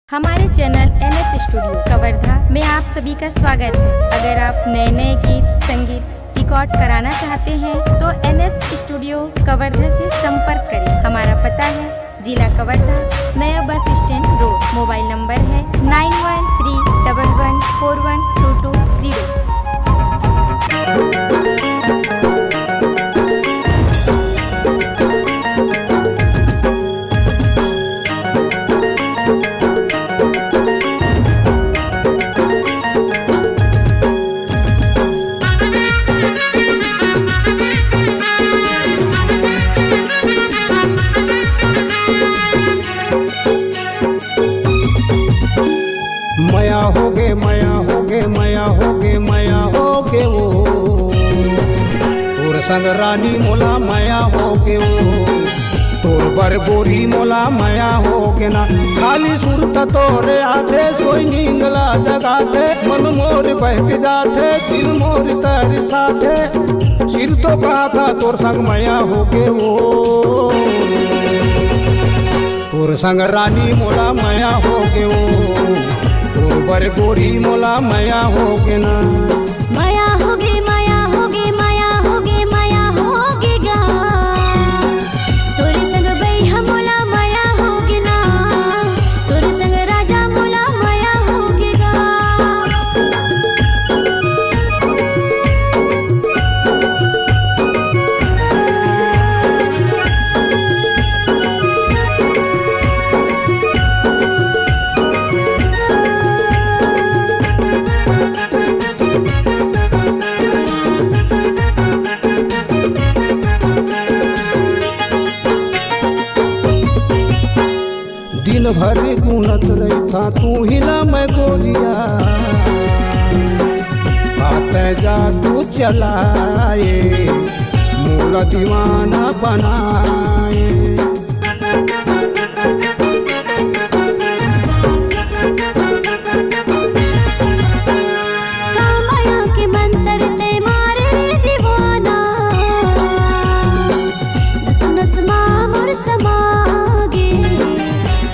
हमारे channel NS studio Kawardha में आप सभी का स्वागत है। अगर आप नए नए गीत संगीत रिकॉर्ड कराना चाहते हैं तो NS स्टूडियो कवर्धा से संपर्क करें। हमारा पता है जिला कवर्धा, नया bus stand road. Mobile number है 9131141220। मया होगे मया होगे मया होगे मया होगे वो तोर संग रानी मोला मया होगे वो तोर बर गोरी मोला मया होगे ना। खाली सुरत तोरे आते सोई नींगला जगाते, मन मोर बहक जाते दिल मोर तर साथे। सिर तो कहा था तोर संग मया होगे वो तोर संग रानी मोला मया होगे वो तोर बर गोरी मोला मया होगे ना। मया होगे मया होगे मया होगे मया होगे गा तोरे संग बैहा मोला मया होगे ना। तोरे संग राजा मोला मया होगे गा। दिन भर गुनत रहता तू हिला मैं गोलिया, आते जा तू चलाए मोला दीवाना बनाए। कामया के मंतर ते मारे दीवाना, नस नस मामोर समागे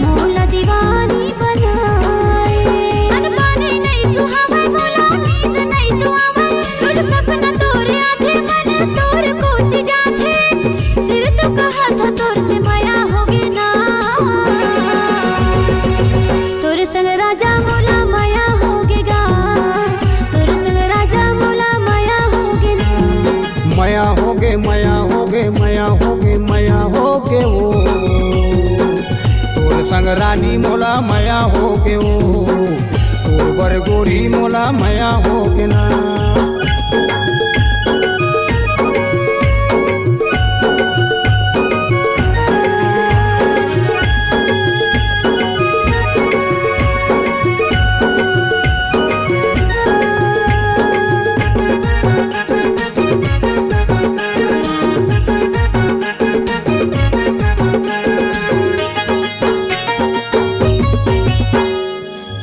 मोला दीवानी बनाए। मन पाने नहीं सुहावे मोला नींद नहीं तो आवे, रोज सपना तोरे आथे मन तोर कोती जाथे। सिर तो कहा था तोर से मया होगे ना। तोर संग राजा मोला मया होगे गा। तोर संग राजा मोला मया होगे ना। मया होगे मया होगे मया होगे मया होगे वो तोर संग रानी मोला मया होगे वो तोर बर गोरी मोला मया होगे ना।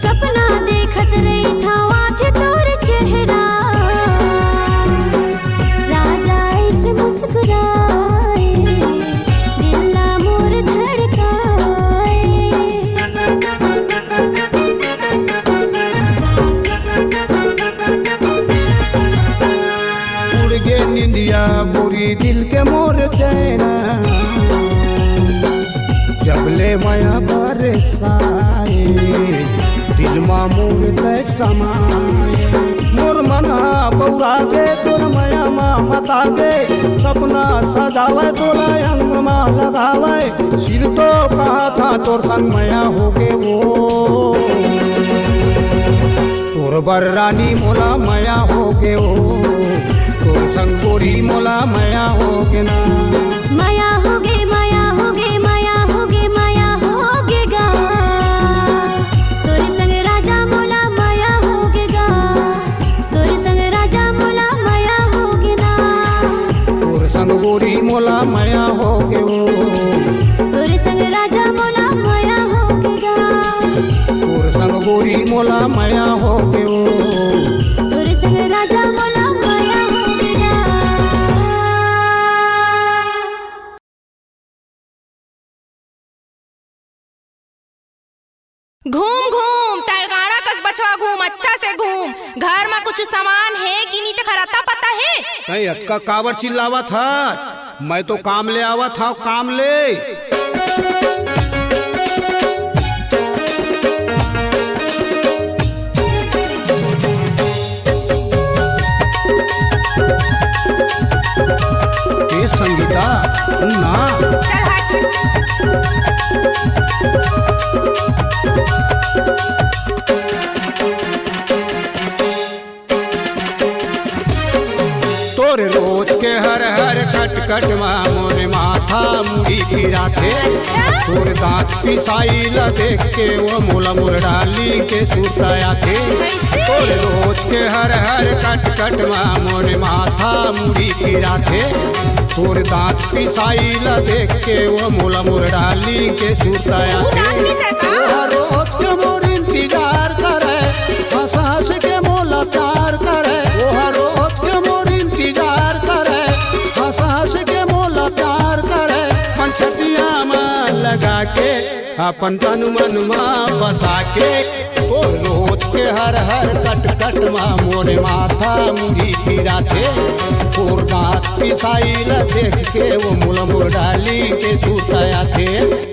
सपना देखत रही था आथे तोर चेहरा, राजा ऐसे मुस्कुराए दिल मोर धड़काए। उड़ गे निंदिया गोरी दिल के मोर चैना, जबले मया बरसाए दिल मा मोर तय समाए। मोर मना बौरा गे तोर मया मा मता गे, सपना सजावे तोरा अंग मा लगावे। सिर तो कहा था तोर संग मया होगे वो तोर बर रानी मोला मया होगे वो तोर संग गोरी मोला मया होगे ना। मया होगे मया होगे मया होगे मया होगे गा। तोरे संग राजा मोला मया होगे गा। तोरे संग राजा मोला मया होगे ना। तोर संग गोरी मोला मया होगे वो तोरे संग राजा मोला मया होगे गा। तोर संग गोरी मोला मया होगे वो तोरे संग राजा मोला मया होगे गा। घूम घूम घूम टाइगाड़ा कस बछवा घूम, अच्छा से घूम। घर में कुछ सामान है कि नहीं तो खराता पता है? नहीं अतका काबर चिल्लावा था? मैं तो काम ले आवा था, काम ले। ए संगीता सुन ना। चल हट। तोरे रोज के हर हर खट खट मोरे माथा मुड़ी फिरा थे। तोर दांत पिसाई ला देख के वो मोला मोर डाली के सुताया थे। तोरे रोज के हर हर खट खट मोरे माथा मुड़ी फिरा थे। तोर दांत पिसाई ला देख के वो मोला मोर डाली के सुताया थे। रोज के मोर इंतजार करे, हंस हंस के मोला प्यार करे। रोज के मोर इंतजार करे, हंस हंस के मोला प्यार करे। पंचटिया में लगा के अपन तन मन में बसा के। ओ रोज के हर हर कट कट मोरे माथा मुड़ी फिरा थे। और दांत पिसाई ला देख के वो मोला मोर डाली के सुताया थे।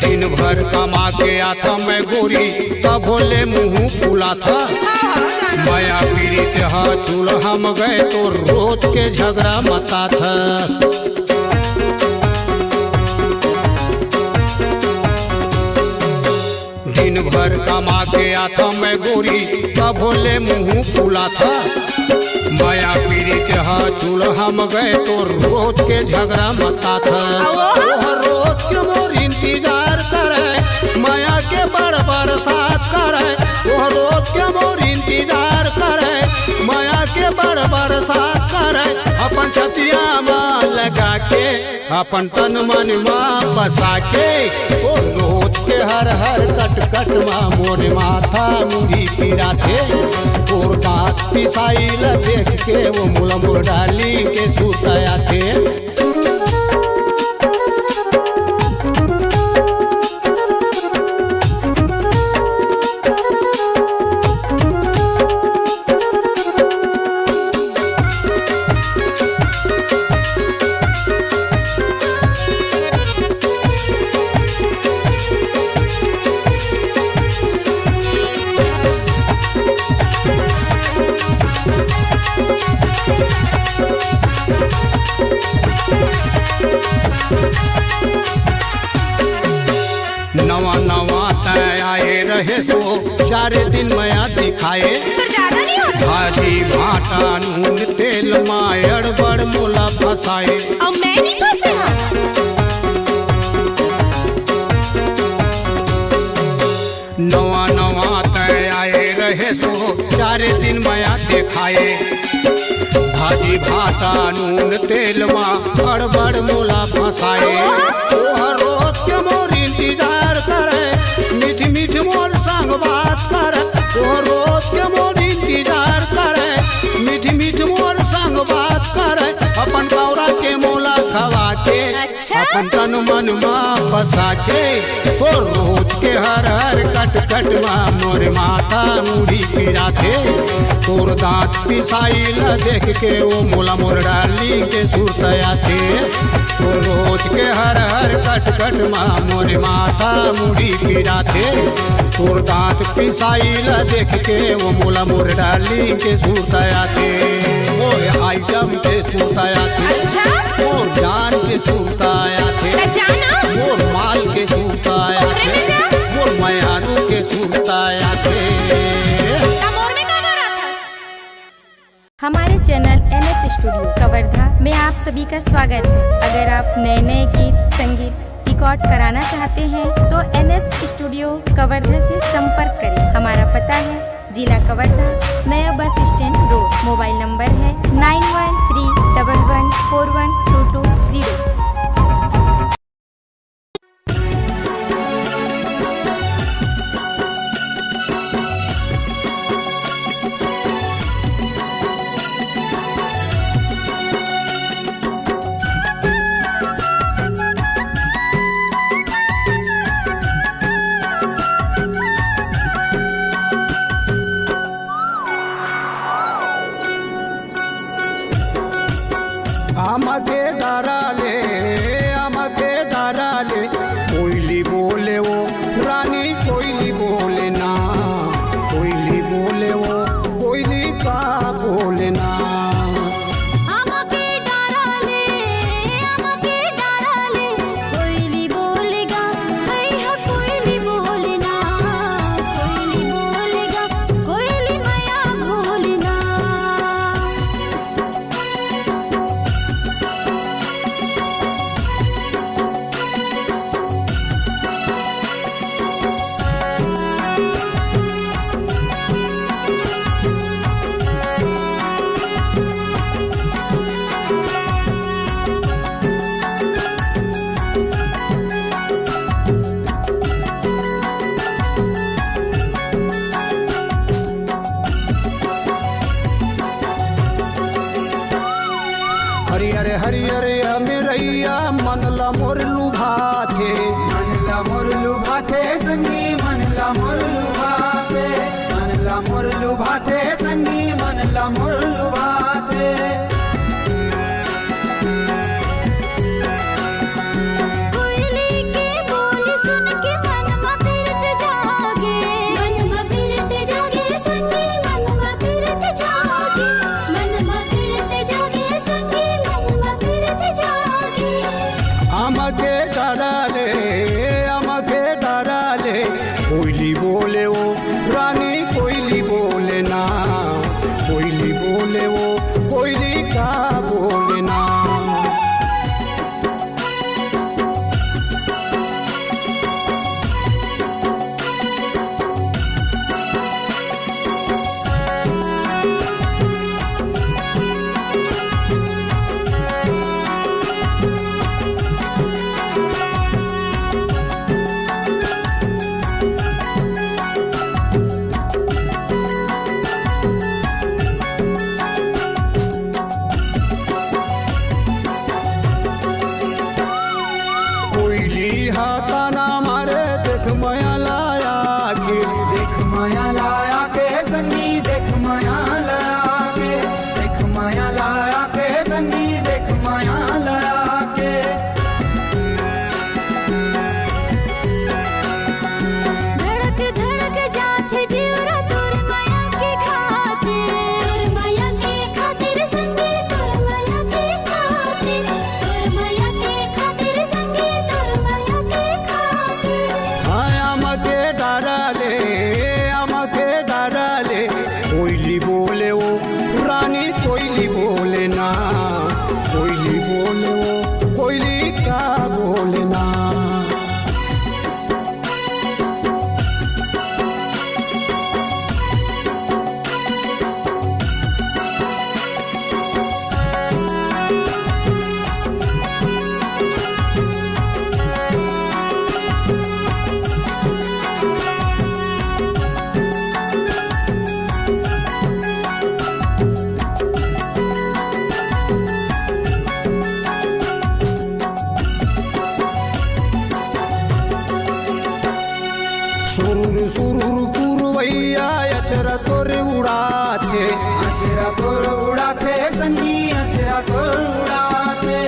दिन भर कमा के आता मैं गोरी, तब भोले मुँह फूला था। माया पीड़ित हा चूल हम गए तो रोज के झगड़ा मता था। दिन भर कमा के आता मैं गोरी, तब भोले मुँह फूला था। माया पीड़ित हा चूल हम गए तो रोज के झगड़ा मता था। रोज के मोर इंतजार करे, माया के बड़ बरसात करे। वो रोज के मोर इंतजार करे, माया के बड़ बरसात करे। अपन छतिया में लगा के, अपन तन मन में बसा के। वो रोज के हर हर कट कट मोरे माथा मुड़ी फिरा थे। और दांत पिसाई ला देख के वो मुला मोर डाली के सुताया थे। नवा नवा तय आए रहे सो 4 दिन मया दिखाए। भाजी भाटा नून तेल मायड़ बड़ मोला फसाए। अब मैं नहीं फंसे। नवा नवा तय आए रहे सो 4 दिन मया दिखाए। भाजी भाटा नून तेल बड़ बड़ मोला फसाए। रोज के मोर इंतजार करे, मीठ मीठ मोर संग बात करे। रोज के मोर इंतजार करे, मीठ मीठ मोर संग बात करे। अपन कौरा के मोला खवा के, अपन तन मन में बसा के। रोज के हर हर कट कट मोर माथा मुड़ी फिरा थे। तोर दांत पिसाई ला देख के वो मोला मोर डाली के सुताया थे। तो रोज के हर हर कट कट मोरे माथा मुड़ी फिरा थे। तोर दांत पिसाई ला देख के वो मोला मोर डाली के सुताया थे। मोर आइटम के सुताया थे। मोर जान के सुताया थे। मोर माल के सुताया थे। मोर मयारू के सुताया थे। हमारे चैनल NS स्टूडियो कवर्धा में आप सभी का स्वागत है। अगर आप नए नए गीत, संगीत रिकॉर्ड रिकॉर्ड कराना चाहते हैं तो NS स्टूडियो कवर्धा से संपर्क करें। हमारा पता है जिला कवर्धा, नया bus stand road. Mobile number है 9131141220। आमके दाराले कोयली बोले वो रानी, कोयली बोले ना, कोयली बोले वो कोयली का बोले ना। आमके डाराले कोयली बोलेगा, भैया कोयली बोलना, कोयली बोलेगा, कोयली माया बोलना। हरियर हरियर अमेरैया मनला मोर लुभाथे, मनला मोर लुभाथे संगी, मनला मोर लुभाथे, मनला मोर लुभाथे संगी, मनला मोर लुभाथे। कोयली के बोली सुन के मन में फिरत जागे, मन में फिरत जागे संगी, मन में फिरत जागे, मन में फिरत जागे संगी, मन में फिरत जागे। आमके डाराले कोयली बोले वो रानी, कोयली बोले ना, कोयली बोले वो कोयली का बोले ना। कोयली हाथाना मारे देख माया लाया के, देख माया लाया के संगी, देख माया लाया के, देख माया लाया के संगी, देख माया लाया के। धड़क धड़क जाथे जीवरा तोर माया के खातिर, तोर माया के खातिर संगी, तोर माया के खातिर, तोर माया के खातिर संगी, तोर माया के खातिर। आमके डाराले कोयली बोले वो रानी, कोयली बोले ना, कोयली बोले वो कोयली का बोले ना। सुरुर सुरुर पुरवैया अचरा तोर उड़ाथे, अचरा तोर उड़ाथे संगी, अचरा तोर उड़ाथे,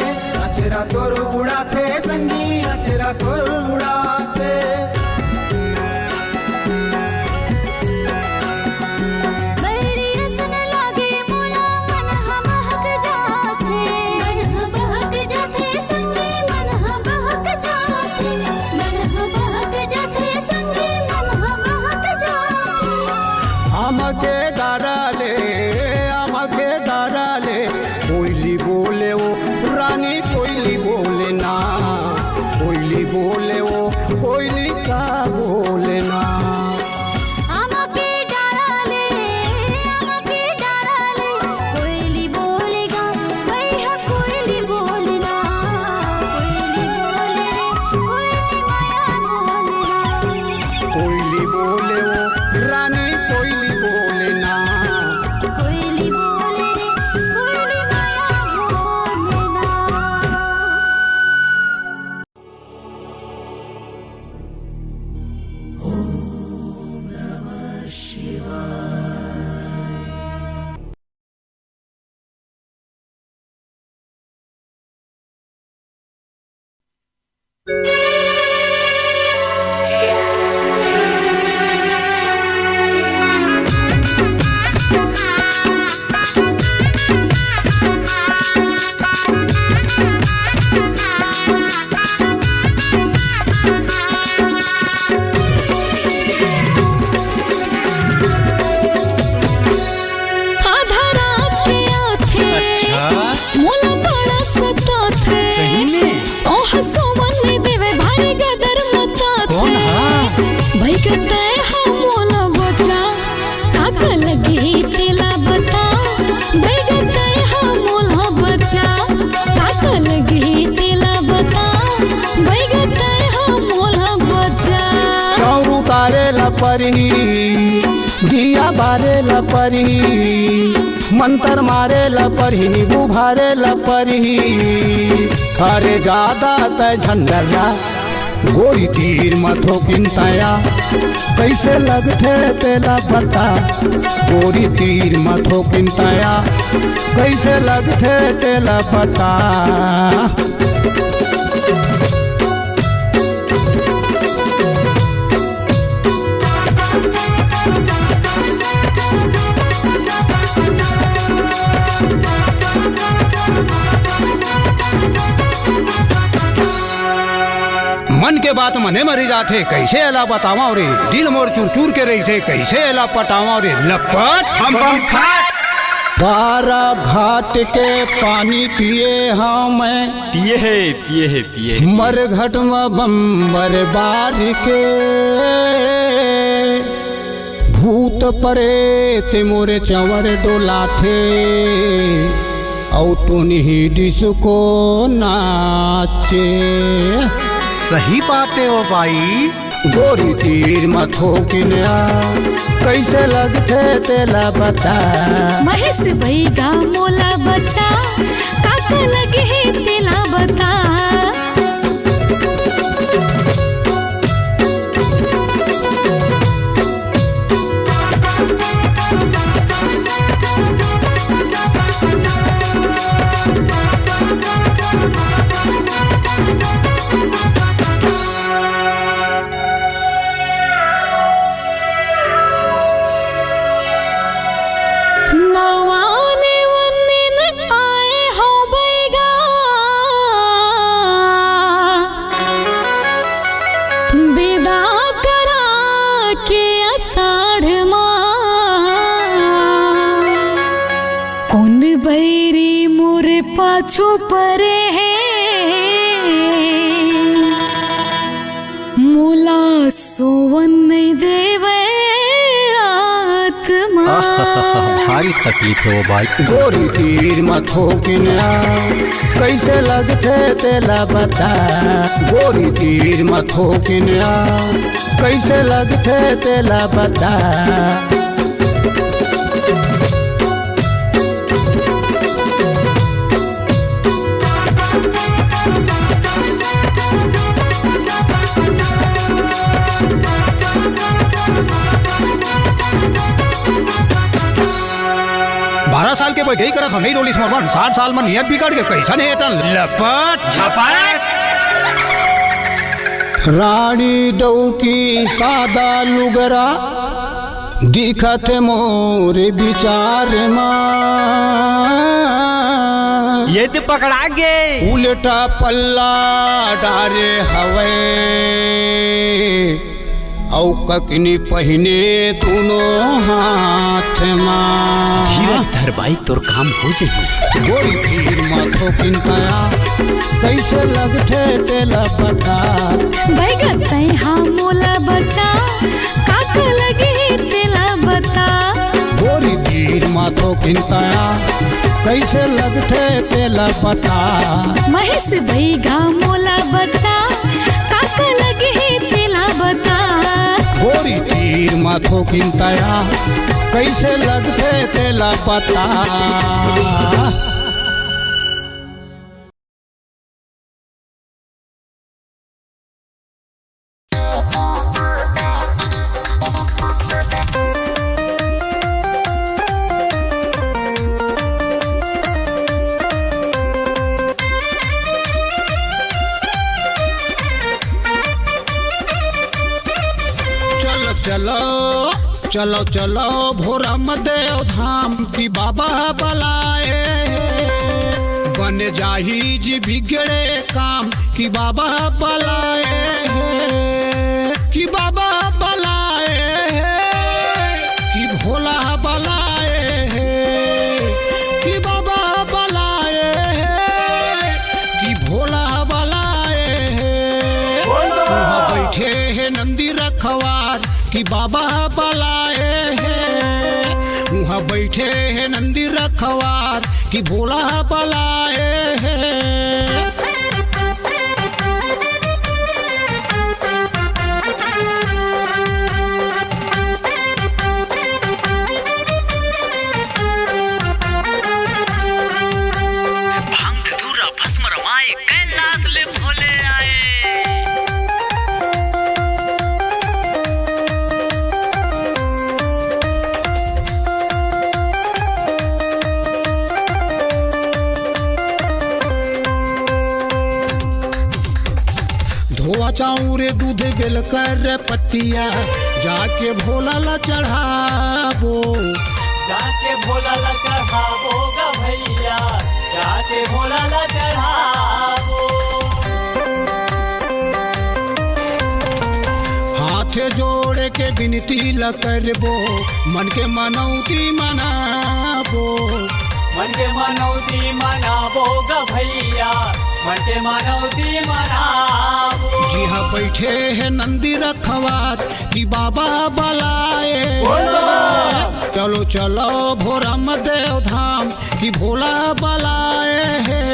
अचरा तोर उड़ाथे संगी, अचरा तोर उड़ाथे। बैरिया सुन लागे मोला मन हम बहक जाथे, मन हम बहक जाथे संगी, मन हम बहक जाथे, मन हम बहक जाथे संगी, मन हम बहक जाथे। आमके डाराले कोयली बोले वो रानी, कोयली बोले ना, कोयली बोले बोले वो कोयली का बोले ना। आमके डाराले कोयली बोलेगा भैया कोयली बोलना कोयली बोले रे कोयली माया बोलना कोयली बोले वो रानी कोयली बोले ना। कोयली बोले रे कोयली माया बोलना। आधा रात के आथे मोला बड़ा सताथे सही में? ओ हसोवन ने देवे भाई गदर मताथे कौन हा? भाई कहते हम मोला बता काका लगे तेला बता भाई कहते हम मोला बचा काका लगे तेला बता भाई कहते हम मोला बचा। चौरू तारे लपरही दिया बारे लपरही मंतर मारे लपरही नींबू भारे लपरही अरे ज्यादा तय झंडला गोरी तीर मथो किंताया कैसे लगथे तेला बता गोरी तीर मथो किंताया कैसे लगथे तेला बता। मन के बात मने मरी जाते कैसे अला बतावा रे दिल मोर चूर चूर के रही थे कैसे अला पटावा रे लपट हम खाट। 12 घाट के पानी पिए हाँ मैं पिए है मरघट में बम्बर बार के भूत परे ते मोरे चंवर डोलाथे औ तुनी डिस्को नाचे। सही बात है वो भाई। गोरी तीर मथो किनया कैसे लगथे तेला बता महेश भैगा मोला बचा काका लगे है तेला बता। नवाने वन्ने न आए हो बैगा विदा करा के आषाढ़ माँ कौन बैरी मोरे पाछू परे है मोला सोवन नहीं देवे आत्मा। भारी तकलीफ है वो भाई। गोरी तीर मथो किनया कैसे लगथे तेला बता गोरी तीर मथो किनया कैसे लगथे तेला बता। बारह साल के बैठे ही करत हमें रोलिस मोरवन 60 साल में नियत बिगड़ के कैसा नहीं एटन लपट छपाट। रानी डौकी सादा लुगरा दिखत मोर विचार माँ ये तो पकड़ा गे। उल्टा पल्ला डारे हवे औ ककनी पहिने दोनों हाथ में। धीरज धर बाई तोर काम हो जाई। गोरी तीर माथो किनताया कैसे लगथे तेला बता। बैगन तै हाँ मोला बचा काक लगे तेला बता। गोरी तीर माथो किनताया कैसे लगथे तेला बता। महेश बैगा मोला बचा काक लगे तेला बता। गोरी तीर माथो किनताया कैसे लगथे तेला बता। चलो चलो भोरा देव धाम की बाबा बलाए। बन जाही जी बिगड़े काम की बाबा बलाए। कि बाबा बलाए कि भोला बलाए। कि बाबा बलाए कि भोला बलाए। वहाँ बैठे हैं नंदी रखवार कि बाबा बलाए हैं। वहाँ बैठे हैं नंदी रखवार कि भोला बलाए हैं। धोआ चाऊरे दूध बेल कर पत्तिया जाके भोला ला चढ़ाबो। जाके भोला ला चढ़ाबो गा भैया, जाके भोला ला चढ़ाबो। हाथे जोड़े के विनती ला करबो, मन के मनौती मनाबो। मन के मनौती मनाबो गा भैया, मन के मनौती मनाबो। जी हाँ बैठे हैं नंदी रखवार कि बाबा बलाए। चलो चलो भोरा देव धाम कि भोला बलाए हैं।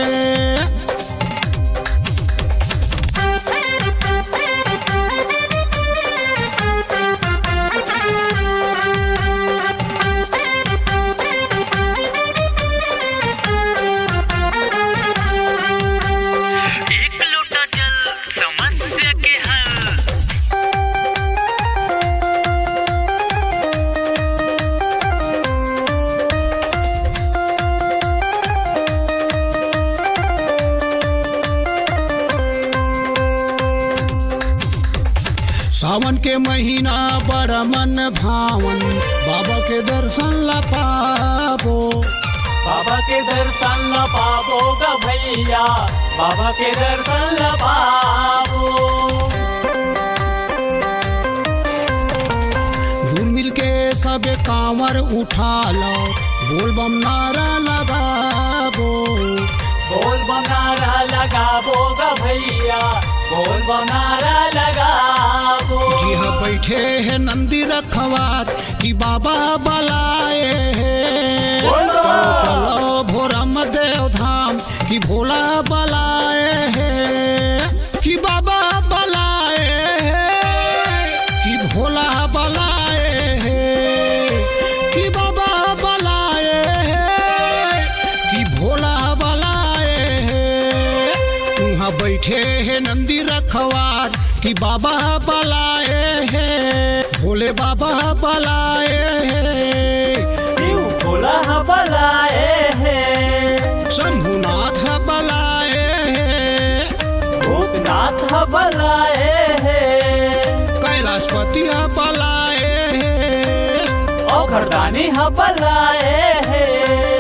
सावन के महीना बड़ा मन भावन, बाबा के दर्शन ला पाबो। बाबा के दर्शन ला पाबो गा भैया, बाबा के दर्शन ला पाबो। दूर मिल के सब कांवर उठा लो, बोल बम नारा लगाबो। बोल बम नारा लगाबो गा भैया, बोल बम नारा लगाबो। जी हाँ बैठे हैं नंदी रखवार कि बाबा बलाए हैं। चलो चलो भोरा देव धाम कि भोला बलाए हैं। कि बाबा बलाए हैं कि भोला बलाए हैं। कि बाबा बलाए हैं कि भोला बलाए हैं। वहाँ बैठे हैं नंदी रखवार कि बाबा बलाए हैं। भोले बाबा बलाए हैं। शिव भोला बलाए हैं। शंभुनाथ बलाए हैं। भूतनाथ बलाए हैं। कैलाशपति बलाए हैं। औखड़दानी बलाए हैं।